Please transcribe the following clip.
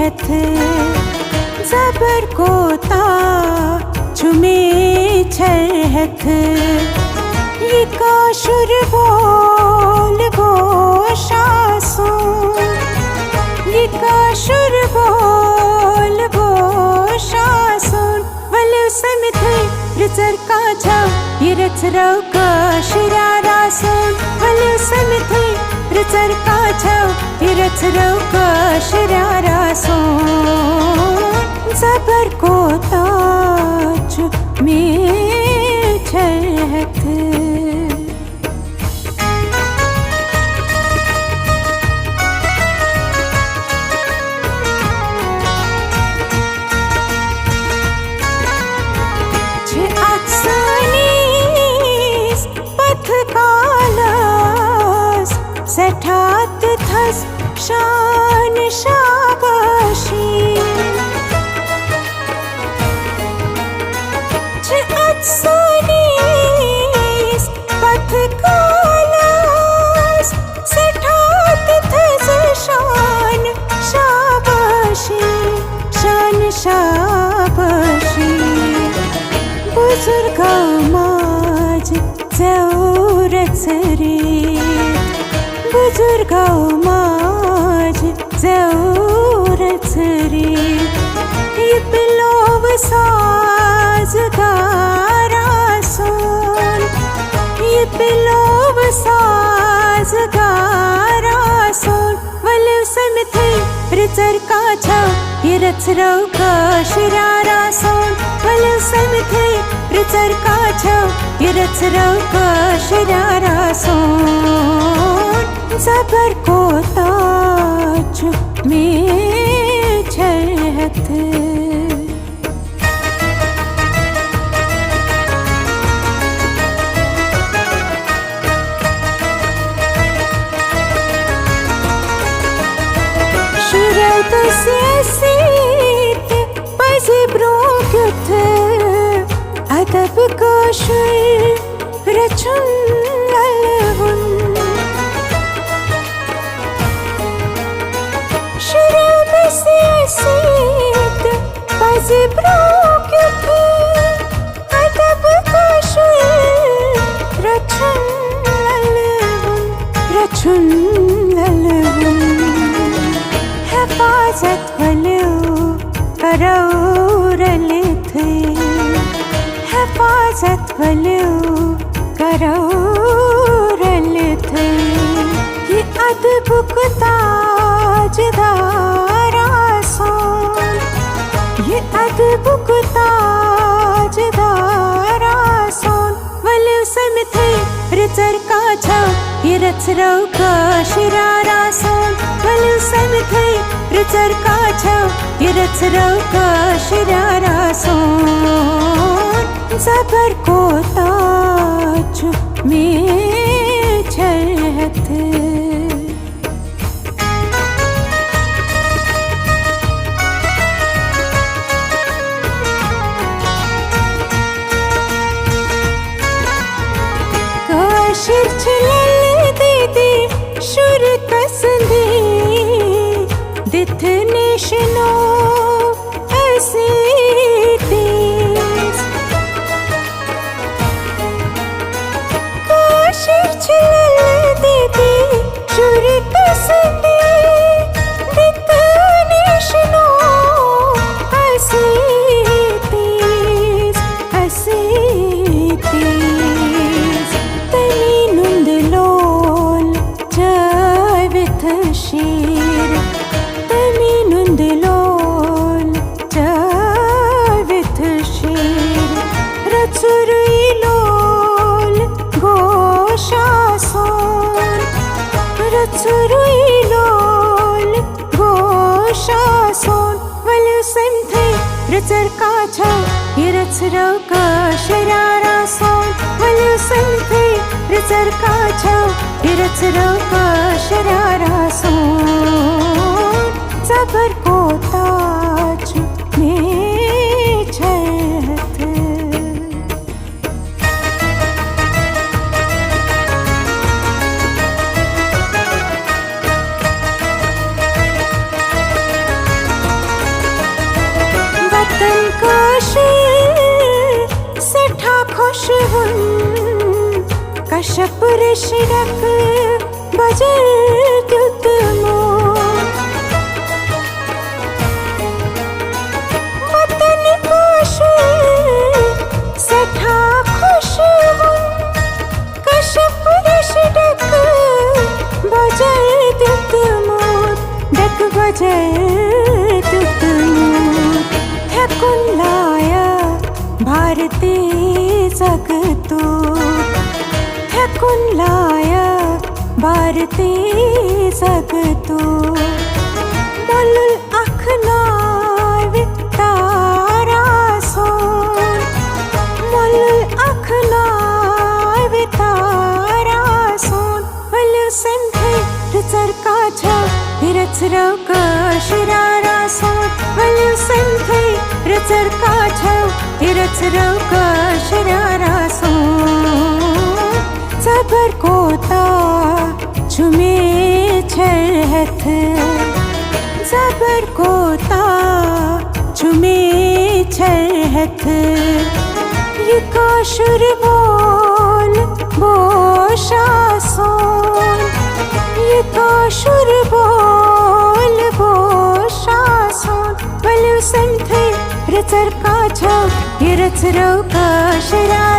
हथ जबर कोता चुमे छहथ ये काशुर बोल वो शासो ये काशुर बोल वो शासन वले समित रिचर का छाव ये रच रव का शिरारा सोन वले समित रिचर का छाव ये रच रव का शिरारा सोन जबर कोता चुमे छहथ सठात थस शान शाबाशी अत्सनीस पथ कालास सठात थस शान शाबाशी शान शाबाशी बुजुर्गा माज जौरत रे बुजुर्गाओ माज जौरत रे ये बिलोव साजगारा सोन ये बिलोव साजगारा सोन वले समित रिचर का छाव ये रच रव का शिरारा सोन वले समित रिचर का छाव ये रच रव का शिरारा सोन जबर कोता चुमे छहथ शुरत से सीत पज़े ब्रोक्युथ अदब काशुर रचुन ललहुन सीत पज़े ब्रोक्युथ अदब काशुर रचुन ललहुन हिफाजत वल्यो करो रलिथ हिफाजत वल्यो करो रलिथ ये अदब ताजदारा सोन ये अदब ताजदारा सोन वले समित रिचर का छाव ये रच रव का शिरारा सोन वले समित रिचर का छाव ये रच रव का शिरारा सोन जबर कोता चुमे छहथ शिरचलल दीदी शुर कसंदे दिथ निशनो ऐसे तेज शिरचलल दीदी शुर कसंदे दिथ निशनो ऐसे तेज ऐसे तेज शीर तमी नुंदलोल जाविथ शीर रचुरुई लोल गोशा सोन रचुरुई लोल गोशा सोन वले समथे रिचर का छाव ये रच रव का शिरारा सोन वले समथे रिचर का छाव ये रच रव का शिरारा सोन जबर कोता चुमे छहथ कश्यप ऋषिडक बजर दुतमो वतन काशे सठा खुशबुन कश्यप ऋषिडक बजर दुतमो डक बजर दुतमो थकुन लाया भारती जगतो थकुन लाया भारती जगतो मलुल अखनार तारा सोन मलुल अखनार तारा सोन वलु संथे रुचर काछा हिरच रौका शिरारा सोन वलु संथे रुचर काछा हिरच रौका शिरारा सोन जबर कोता चुमे छरहथ जबर कोता चुमे छरहथ ये काशुर बोल बोशा सोन ये काशुर बोल बोशा सोन वलु संथे रचर काछा ये रच रौका शरा